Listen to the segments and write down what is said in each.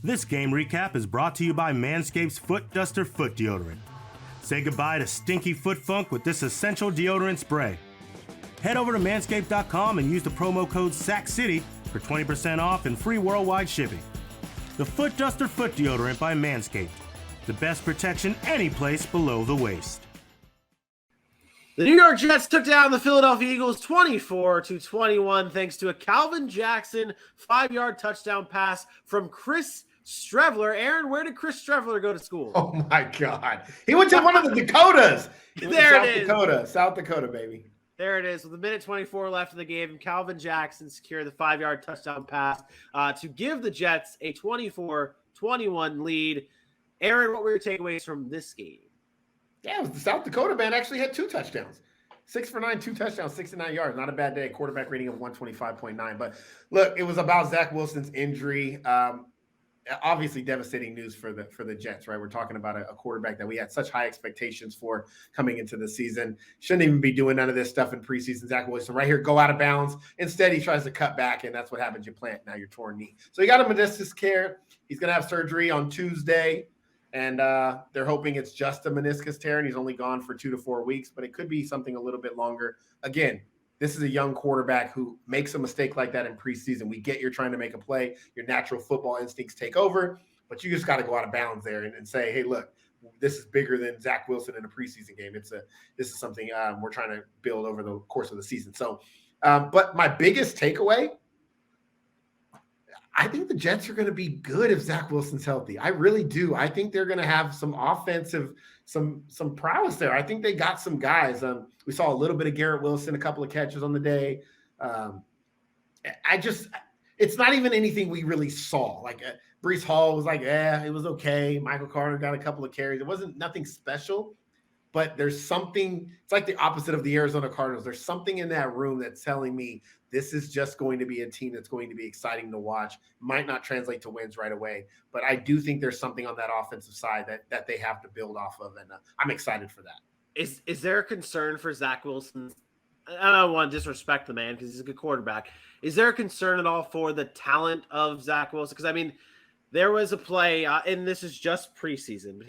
This game recap is brought to you by Manscaped's Foot Duster Foot Deodorant. Say goodbye to stinky foot funk with this essential deodorant spray. Head over to manscaped.com and use the promo code SACCITY for 20% off and free worldwide shipping. The Foot Duster Foot Deodorant by Manscaped. The best protection any place below the waist. The New York Jets took down the Philadelphia Eagles 24-21 thanks to a Calvin Jackson 5-yard touchdown pass from Chris Streveler. Aaron, where did Chris Streveler go to school? Oh, my God. He went to one of the Dakotas. South Dakota, baby. There it is. With a minute 24 left in the game, Calvin Jackson secured the 5-yard touchdown pass to give the Jets a 24-21 lead. Aaron, what were your takeaways from this game? Yeah, it was the South Dakota man actually had 2 touchdowns. 6 for 9, 2 touchdowns, 69 yards. Not a bad day. Quarterback rating of 125.9. But look, it was about Zach Wilson's injury. Obviously devastating news for the Jets, right? We're talking about a quarterback that we had such high expectations for coming into the season. Shouldn't even be doing none of this stuff in preseason. Zach Wilson right here, go out of bounds. Instead, he tries to cut back, and that's what happens. You plant now your torn knee. So he got a meniscus tear. He's going to have surgery on Tuesday, and they're hoping it's just a meniscus tear, and he's only gone for 2 to 4 weeks, but it could be something a little bit longer. Again, this is a young quarterback who makes a mistake like that in preseason. We get you're trying to make a play. Your natural football instincts take over, but you just got to go out of bounds there and say, hey, look, this is bigger than Zach Wilson in a preseason game. This is something we're trying to build over the course of the season. So, but my biggest takeaway, I think the Jets are going to be good if Zach Wilson's healthy. I really do. I think they're going to have some offensive, some prowess there. I think they got some guys. We saw a little bit of Garrett Wilson, a couple of catches on the day. It's not even anything we really saw. Like Breece Hall was like, it was okay. Michael Carter got a couple of carries. It wasn't nothing special, but there's something. It's like the opposite of the Arizona Cardinals. There's something in that room that's telling me this is just going to be a team that's going to be exciting to watch. Might not translate to wins right away, but I do think there's something on that offensive side that they have to build off of, and I'm excited for that. Is there a concern for Zach Wilson? I don't want to disrespect the man because he's a good quarterback. Is there a concern at all for the talent of Zach Wilson? Because, I mean, there was a play, and this is just preseason, but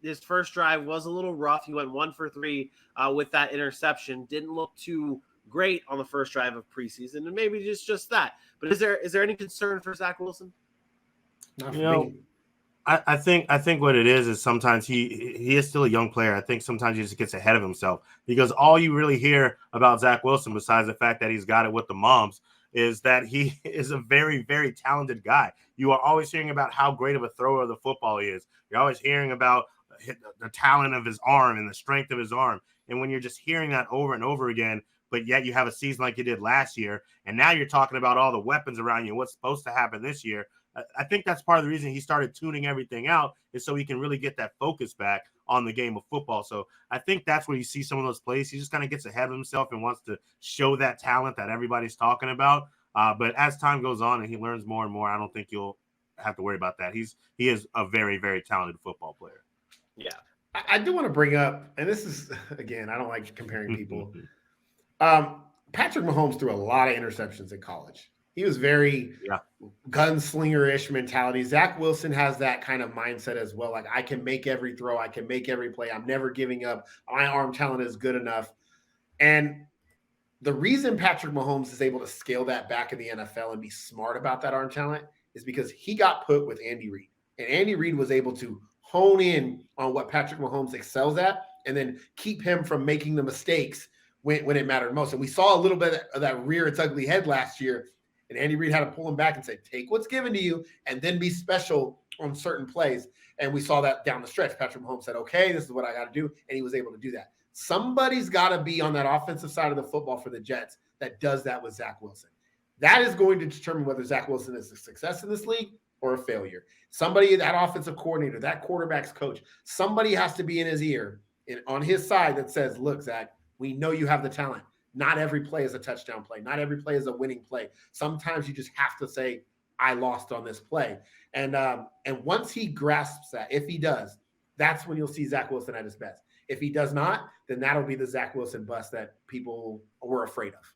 his first drive was a little rough. He went 1 for 3 with that interception. Didn't look too great on the first drive of preseason, and maybe just that. But is there any concern for Zach Wilson? Not for me. I think what it is sometimes he is still a young player. I think sometimes he just gets ahead of himself because all you really hear about Zach Wilson, besides the fact that he's got it with the moms, is that he is a very, very talented guy. You are always hearing about how great of a thrower of the football he is. You're always hearing about the talent of his arm and the strength of his arm. And when you're just hearing that over and over again, but yet you have a season like you did last year, and now you're talking about all the weapons around you and what's supposed to happen this year, I think that's part of the reason he started tuning everything out is so he can really get that focus back on the game of football. So I think that's where you see some of those plays. He just kind of gets ahead of himself and wants to show that talent that everybody's talking about. But as time goes on and he learns more and more, I don't think you'll have to worry about that. He is a very, very talented football player. Yeah. I do want to bring up, and this is, again, I don't like comparing people. Patrick Mahomes threw a lot of interceptions in college. He was very gunslinger-ish mentality. Zach Wilson has that kind of mindset as well. Like, I can make every throw. I can make every play. I'm never giving up. My arm talent is good enough. And the reason Patrick Mahomes is able to scale that back in the NFL and be smart about that arm talent is because he got put with Andy Reid. And Andy Reid was able to hone in on what Patrick Mahomes excels at and then keep him from making the mistakes when it mattered most. And we saw a little bit of that rear its ugly head last year. And Andy Reid had to pull him back and say, take what's given to you and then be special on certain plays. And we saw that down the stretch. Patrick Mahomes said, okay, this is what I got to do. And he was able to do that. Somebody's got to be on that offensive side of the football for the Jets that does that with Zach Wilson. That is going to determine whether Zach Wilson is a success in this league or a failure. Somebody, that offensive coordinator, that quarterback's coach, somebody has to be in his ear on his side that says, look, Zach, we know you have the talent. Not every play is a touchdown play. Not every play is a winning play. Sometimes you just have to say, I lost on this play. And once he grasps that, if he does, that's when you'll see Zach Wilson at his best. If he does not, then that'll be the Zach Wilson bust that people were afraid of.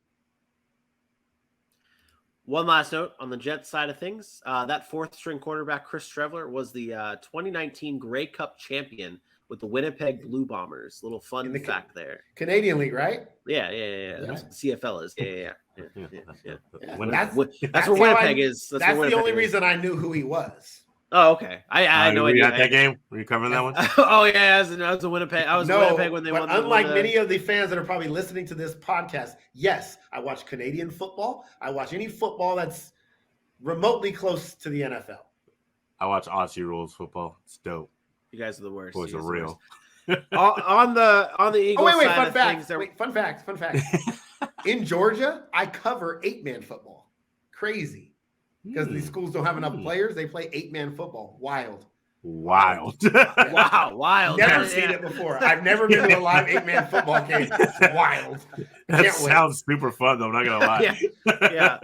One last note on the Jets side of things. That fourth-string quarterback, Chris Trevler, was the 2019 Grey Cup champion with the Winnipeg Blue Bombers. Little fun fact there. Canadian League, right? Yeah. That's what the CFL is. Yeah. That's where Winnipeg is. That's the only reason I knew who he was. Oh, okay. I had no idea. At that game? Were you covering that one? Oh, yeah. I was in Winnipeg. Winnipeg when they won. Unlike many of the fans that are probably listening to this podcast, yes, I watch Canadian football. I watch any football that's remotely close to the NFL. I watch Aussie rules football. It's dope. You guys are the worst. Boys are real. on the Eagles side fun fact. In Georgia, I cover 8-man football. Crazy. Because these schools don't have enough players, they play 8-man football. Wild. Wow, wild. Never seen it before. I've never been to a live 8-man football game. It's wild. That sounds super fun, though. I'm not gonna lie. Yeah.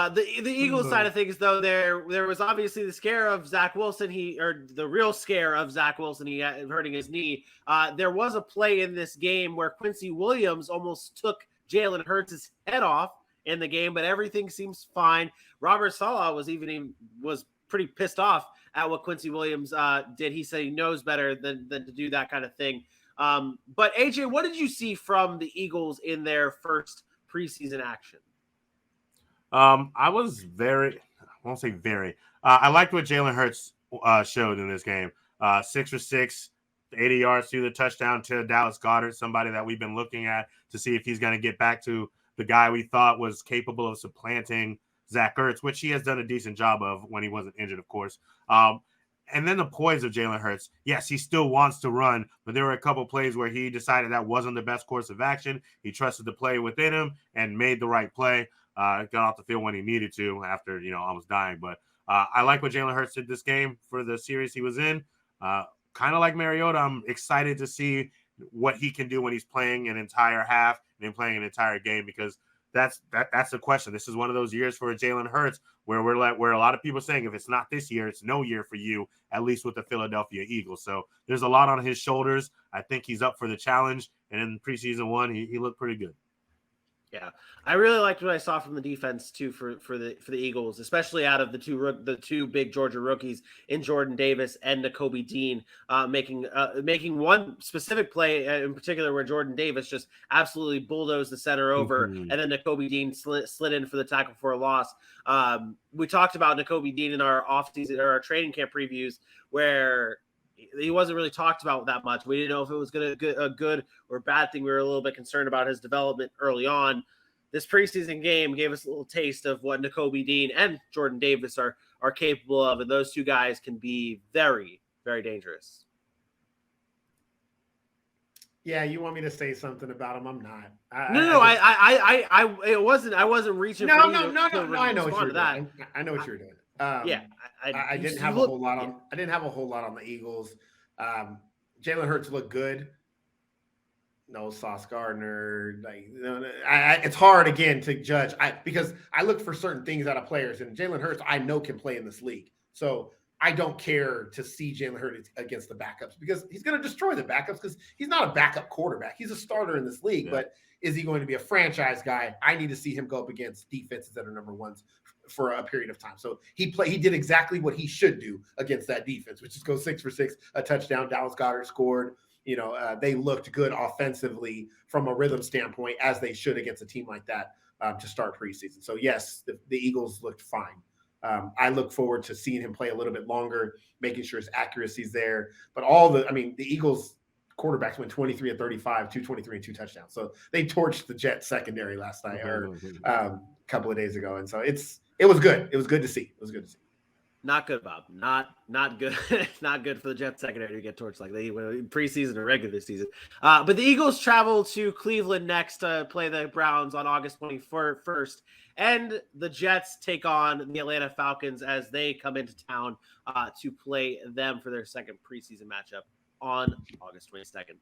The Eagles side of things, though, there was obviously the scare of Zach Wilson. The real scare of Zach Wilson. He hurting his knee. There was a play in this game where Quincy Williams almost took Jalen Hurts' head off in the game, but everything seems fine. Robert Saleh was pretty pissed off at what Quincy Williams did. He said he knows better than to do that kind of thing. But AJ, what did you see from the Eagles in their first preseason action? I won't say very. I liked what Jalen Hurts showed in this game. 6 for 6, 80 yards through the touchdown to Dallas Goedert, somebody that we've been looking at to see if he's going to get back to the guy we thought was capable of supplanting Zach Ertz, which he has done a decent job of when he wasn't injured, of course. And then the poise of Jalen Hurts. Yes, he still wants to run, but there were a couple plays where he decided that wasn't the best course of action. He trusted the play within him and made the right play. Got off the field when he needed to after, almost dying. But I like what Jalen Hurts did this game for the series he was in. Kind of like Mariota, I'm excited to see what he can do when he's playing an entire half and then playing an entire game, because that's the question. This is one of those years for Jalen Hurts where where a lot of people are saying if it's not this year, it's no year for you, at least with the Philadelphia Eagles. So there's a lot on his shoulders. I think he's up for the challenge. And in preseason 1, he looked pretty good. Yeah, I really liked what I saw from the defense too for the Eagles, especially out of the two big Georgia rookies in Jordan Davis and Nakobe Dean, making one specific play in particular where Jordan Davis just absolutely bulldozed the center over, and then Nakobe Dean slid in for the tackle for a loss. We talked about Nakobe Dean in our offseason or our training camp previews where he wasn't really talked about that much. We didn't know if it was a good or bad thing. We were a little bit concerned about his development early on. This preseason game gave us a little taste of what Nakobe Dean and Jordan Davis are capable of, and those two guys can be very, very dangerous. Yeah, you want me to say something about him? I'm not. I wasn't reaching. No. I know what you're doing. I know what you're doing. I didn't have a whole lot on. I didn't have a whole lot on the Eagles. Jalen Hurts looked good. No Sauce Gardner. It's hard again to judge. Because I look for certain things out of players, and Jalen Hurts I know can play in this league. So I don't care to see Jalen Hurts against the backups because he's going to destroy the backups because he's not a backup quarterback. He's a starter in this league, but is he going to be a franchise guy? I need to see him go up against defenses that are number ones for a period of time. So he did exactly what he should do against that defense, which is go 6 for 6, a touchdown. Dallas Goedert scored. They looked good offensively from a rhythm standpoint, as they should against a team like that to start preseason. So yes, the Eagles looked fine. I look forward to seeing him play a little bit longer, making sure his accuracy's there. But the Eagles quarterbacks went 23 of 35, 223 and 2 touchdowns. So they torched the Jets secondary last night or a couple of days ago. And so it was good. It was good to see. Not good, Bob. Not good. Not good for the Jets secondary to get torched like they in preseason or regular season. But the Eagles travel to Cleveland next to play the Browns on August 21st. And the Jets take on the Atlanta Falcons as they come into town to play them for their second preseason matchup on August 22nd.